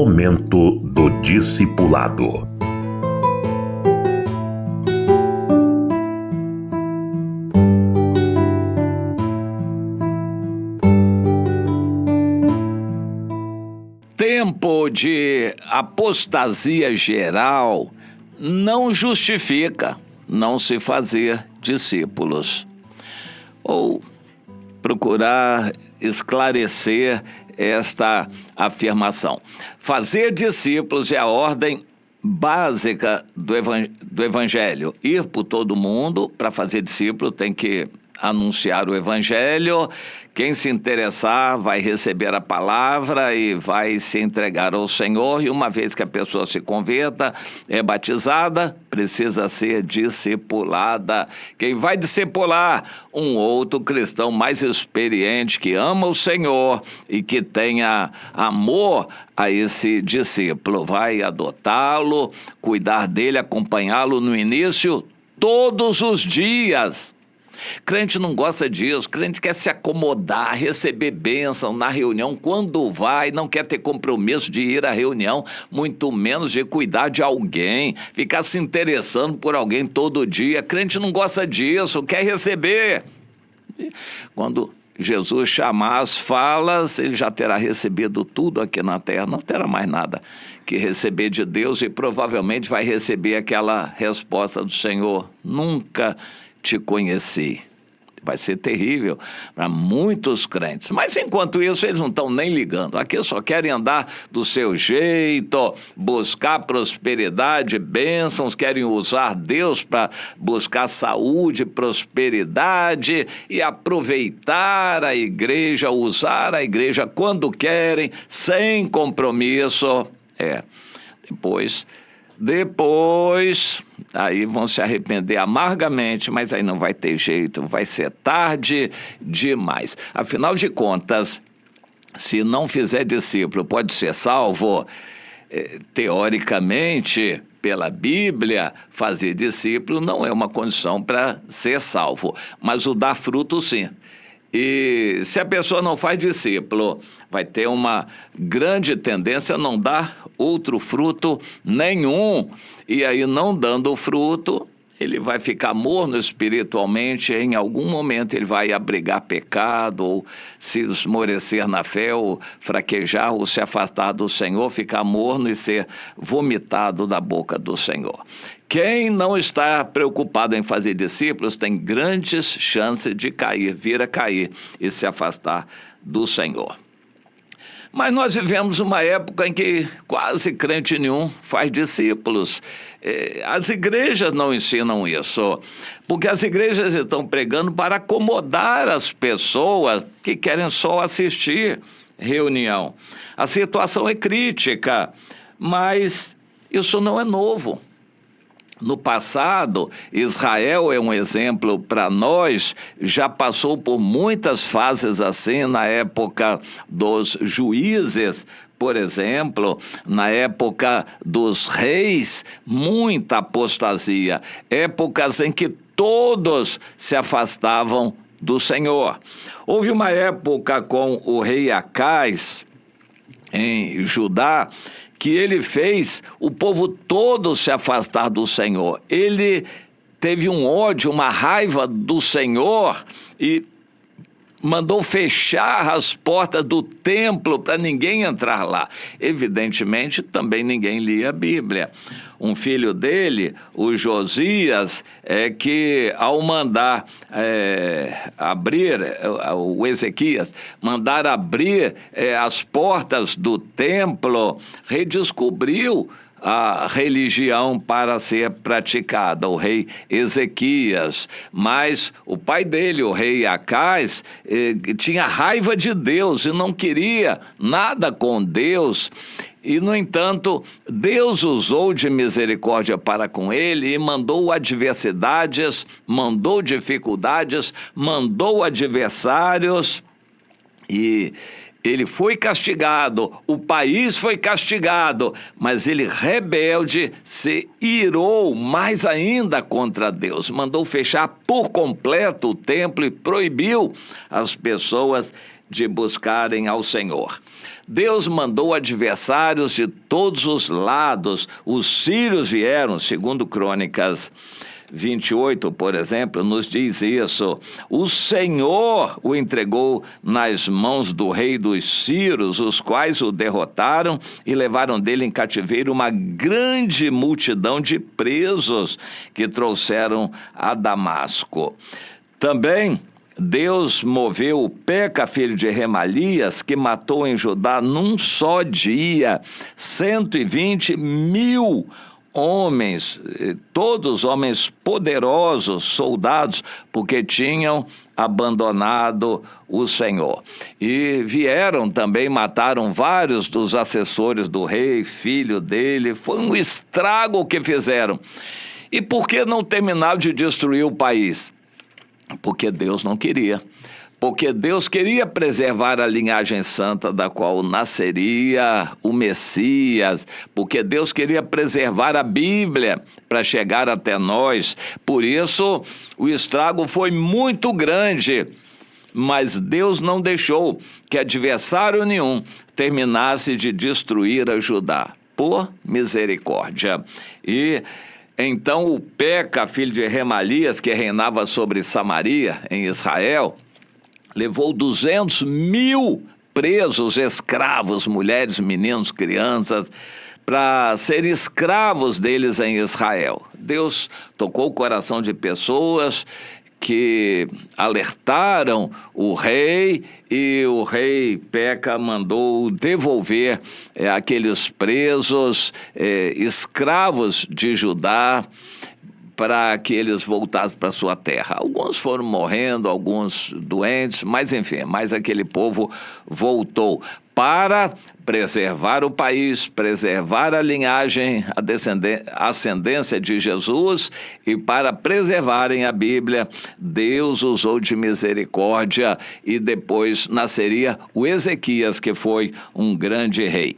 Momento do Discipulado. Tempo de apostasia geral não justifica não se fazer discípulos. Ou procurar esclarecer esta afirmação. Fazer discípulos é a ordem básica do Evangelho. Ir por todo mundo, para fazer discípulo tem que anunciar o Evangelho. Quem se interessar vai receber a palavra e vai se entregar ao Senhor. E uma vez que a pessoa se converta, é batizada, precisa ser discipulada. Quem vai discipular? Um outro cristão mais experiente que ama o Senhor e que tenha amor a esse discípulo. Vai adotá-lo, cuidar dele, acompanhá-lo no início, todos os dias. Crente não gosta disso, crente quer se acomodar, receber bênção na reunião quando vai, não quer ter compromisso de ir à reunião, muito menos de cuidar de alguém, ficar se interessando por alguém todo dia. Crente não gosta disso, quer receber. Quando Jesus chamar as falas, ele já terá recebido tudo aqui na terra, não terá mais nada que receber de Deus e provavelmente vai receber aquela resposta do Senhor: nunca te conheci. Vai ser terrível para muitos crentes. Mas enquanto isso, eles não estão nem ligando. Aqui só querem andar do seu jeito, buscar prosperidade, bênçãos, querem usar Deus para buscar saúde, prosperidade e aproveitar a igreja, usar a igreja quando querem, sem compromisso. Depois, aí vão se arrepender amargamente, mas aí não vai ter jeito, vai ser tarde demais. Afinal de contas, se não fizer discípulo, pode ser salvo? Teoricamente, pela Bíblia, fazer discípulo não é uma condição para ser salvo, mas o dar fruto sim. E se a pessoa não faz discípulo, vai ter uma grande tendência a não dar outro fruto nenhum. E aí, não dando fruto, ele vai ficar morno espiritualmente. Em algum momento ele vai abrigar pecado, ou se esmorecer na fé, ou fraquejar, ou se afastar do Senhor, ficar morno e ser vomitado da boca do Senhor. Quem não está preocupado em fazer discípulos tem grandes chances de vir a cair e se afastar do Senhor. Mas nós vivemos uma época em que quase crente nenhum faz discípulos. As igrejas não ensinam isso, porque as igrejas estão pregando para acomodar as pessoas que querem só assistir reunião. A situação é crítica, mas isso não é novo. No passado, Israel é um exemplo para nós, já passou por muitas fases assim, na época dos juízes, por exemplo, na época dos reis, muita apostasia, épocas em que todos se afastavam do Senhor. Houve uma época com o rei Acais, em Judá, que ele fez o povo todo se afastar do Senhor. Ele teve um ódio, uma raiva do Senhor e mandou fechar as portas do templo para ninguém entrar lá. Evidentemente, também ninguém lia a Bíblia. Um filho dele, o Josias, que ao mandar abrir, o Ezequias, mandar abrir as portas do templo, redescobriu a religião para ser praticada, o rei Ezequias. Mas o pai dele, o rei Acais, tinha raiva de Deus e não queria nada com Deus. E, no entanto, Deus usou de misericórdia para com ele e mandou adversidades, mandou dificuldades, mandou adversários. E Ele foi castigado, o país foi castigado, mas ele, rebelde, se irou mais ainda contra Deus. Mandou fechar por completo o templo e proibiu as pessoas de buscarem ao Senhor. Deus mandou adversários de todos os lados. Os sírios vieram, segundo Crônicas 28, por exemplo, nos diz isso. O Senhor o entregou nas mãos do rei dos sírios, os quais o derrotaram e levaram dele em cativeiro uma grande multidão de presos que trouxeram a Damasco. Também Deus moveu o Peca, filho de Remalias, que matou em Judá num só dia 120.000 homens, todos homens poderosos, soldados, porque tinham abandonado o Senhor. E vieram também, mataram vários dos assessores do rei, filho dele. Foi um estrago que fizeram. E por que não terminaram de destruir o país? Porque Deus não queria. Porque Deus queria preservar a linhagem santa da qual nasceria o Messias, porque Deus queria preservar a Bíblia para chegar até nós. Por isso, o estrago foi muito grande, mas Deus não deixou que adversário nenhum terminasse de destruir a Judá, por misericórdia. E então o Peca, filho de Remalias, que reinava sobre Samaria, em Israel, levou 200.000 presos, escravos, mulheres, meninos, crianças, para serem escravos deles em Israel. Deus tocou o coração de pessoas que alertaram o rei, e o rei Peca mandou devolver aqueles presos, escravos de Judá, para que eles voltassem para sua terra. Alguns foram morrendo, alguns doentes, mas enfim, mas aquele povo voltou para preservar o país, preservar a linhagem, a ascendência de Jesus, e para preservarem a Bíblia. Deus usou de misericórdia, e depois nasceria o Ezequias, que foi um grande rei.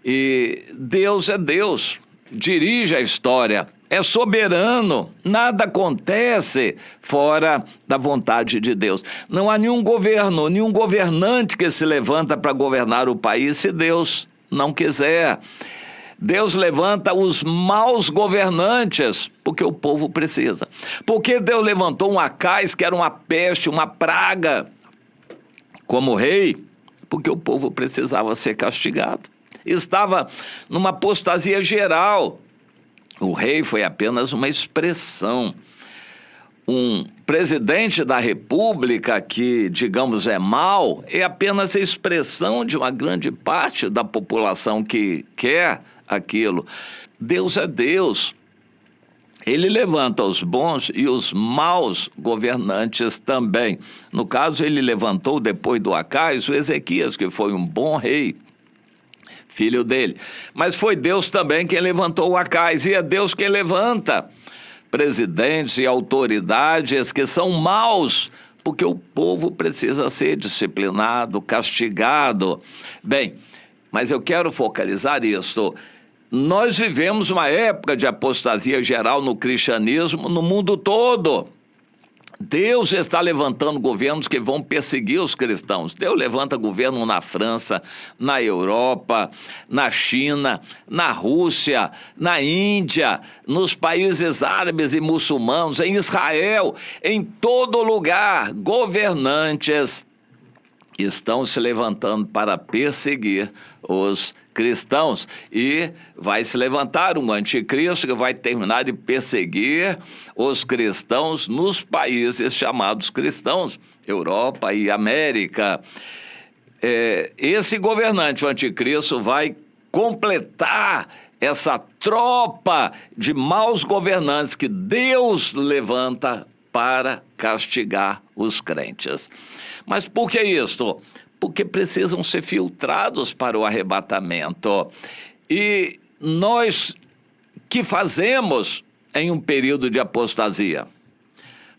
E Deus é Deus, dirige a história, é soberano, nada acontece fora da vontade de Deus. Não há nenhum governo, nenhum governante que se levanta para governar o país se Deus não quiser. Deus levanta os maus governantes, porque o povo precisa. Porque Deus levantou um Acais, que era uma peste, uma praga, como rei? Porque o povo precisava ser castigado. Estava numa apostasia geral. O rei foi apenas uma expressão. Um presidente da república que, digamos, é mau, é apenas a expressão de uma grande parte da população que quer aquilo. Deus é Deus. Ele levanta os bons e os maus governantes também. No caso, ele levantou, depois do Acais, o Ezequias, que foi um bom rei, filho dele. Mas foi Deus também quem levantou o Acais, e é Deus quem levanta presidentes e autoridades que são maus, porque o povo precisa ser disciplinado, castigado. Bem, mas eu quero focalizar isso. Nós vivemos uma época de apostasia geral no cristianismo no mundo todo. Deus está levantando governos que vão perseguir os cristãos. Deus levanta governo na França, na Europa, na China, na Rússia, na Índia, nos países árabes e muçulmanos, em Israel, em todo lugar. Governantes estão se levantando para perseguir os cristãos, e vai se levantar um anticristo que vai terminar de perseguir os cristãos nos países chamados cristãos, Europa e América. Esse governante, o anticristo, vai completar essa tropa de maus governantes que Deus levanta para castigar os crentes. Mas por que isso? Porque precisam ser filtrados para o arrebatamento. E nós, que fazemos em um período de apostasia?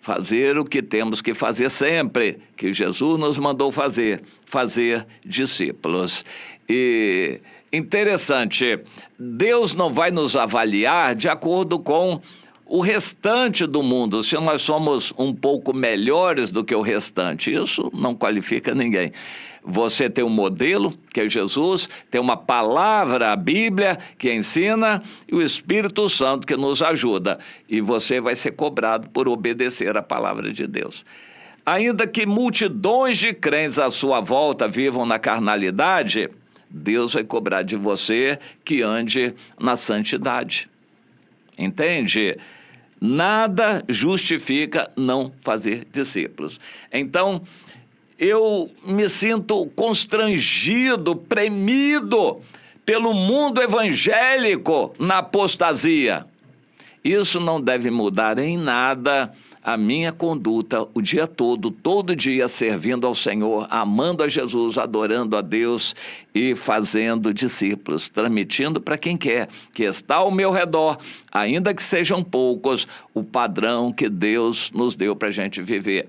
fazer o que temos que fazer sempre, que Jesus nos mandou fazer discípulos. E interessante, Deus não vai nos avaliar de acordo com o restante do mundo, se nós somos um pouco melhores do que o restante. Isso não qualifica ninguém. Você tem um modelo, que é Jesus, tem uma palavra, a Bíblia, que ensina, e o Espírito Santo, que nos ajuda. E você vai ser cobrado por obedecer a palavra de Deus. Ainda que multidões de crentes à sua volta vivam na carnalidade, Deus vai cobrar de você que ande na santidade. Entende? Nada justifica não fazer discípulos. Então, eu me sinto constrangido, premido pelo mundo evangélico na apostasia. Isso não deve mudar em nada a minha conduta o dia todo dia servindo ao Senhor, amando a Jesus, adorando a Deus e fazendo discípulos, transmitindo para quem quer, que está ao meu redor, ainda que sejam poucos, o padrão que Deus nos deu para a gente viver.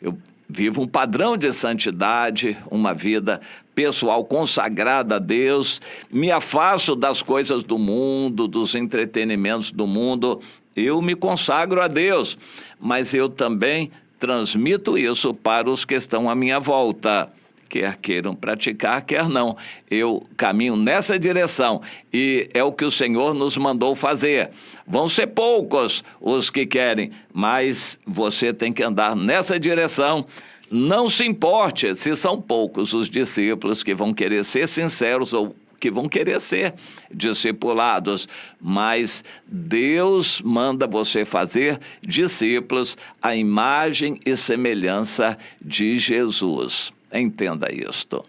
Eu vivo um padrão de santidade, uma vida pessoal consagrada a Deus, me afasto das coisas do mundo, dos entretenimentos do mundo, eu me consagro a Deus, mas eu também transmito isso para os que estão à minha volta, quer queiram praticar, quer não. Eu caminho nessa direção e é o que o Senhor nos mandou fazer. Vão ser poucos os que querem, mas você tem que andar nessa direção. Não se importe se são poucos os discípulos que vão querer ser sinceros ou que vão querer ser discipulados, mas Deus manda você fazer discípulos à imagem e semelhança de Jesus. Entenda isto.